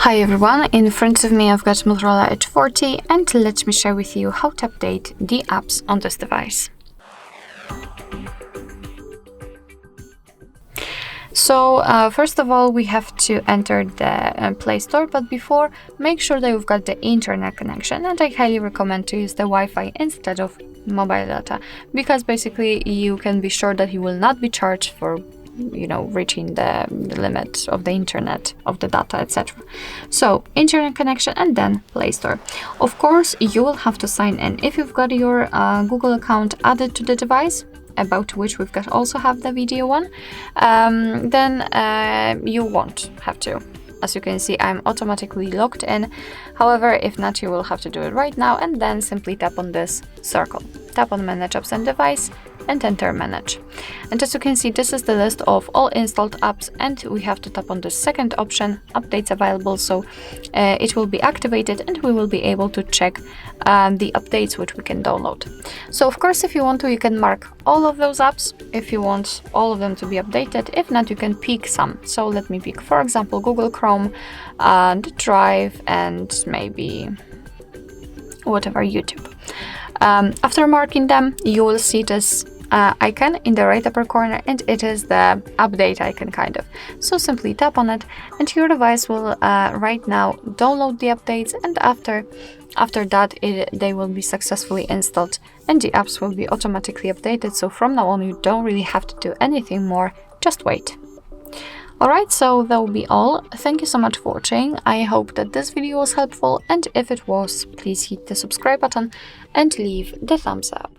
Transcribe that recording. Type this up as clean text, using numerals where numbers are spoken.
Hi everyone, in front of me I've got Motorola Edge 40 and let me share with you how to update the apps on this device. So first of all, we have to enter the Play Store, but before, make sure that you've got the internet connection, and I highly recommend to use the Wi-Fi instead of mobile data, because basically you can be sure that you will not be charged for reaching the limit of the internet, of the data, etc. So internet connection and then Play Store. Of course, you will have to sign in. If you've got your Google account added to the device, about which we've got also have the video one, then you won't have to. As you can see, I'm automatically logged in. However, if not, you will have to do it right now and then simply tap on this circle. Tap on Manage Apps and Device and enter Manage. And as you can see, this is the list of all installed apps, and we have to tap on the second option, Updates Available, so it will be activated and we will be able to check the updates which we can download. So of course, if you want to, you can mark all of those apps if you want all of them to be updated. If not, you can pick some. So let me pick, for example, Google Chrome, the Drive, and maybe whatever, YouTube. After marking them, you will see this icon in the right upper corner, and it is the update icon kind of. So simply tap on it and your device will right now download the updates, and after that they will be successfully installed and the apps will be automatically updated. So from now on you don't really have to do anything more, just wait. Alright, so that will be all. Thank you so much for watching. I hope that this video was helpful, and if it was, please hit the subscribe button and leave the thumbs up.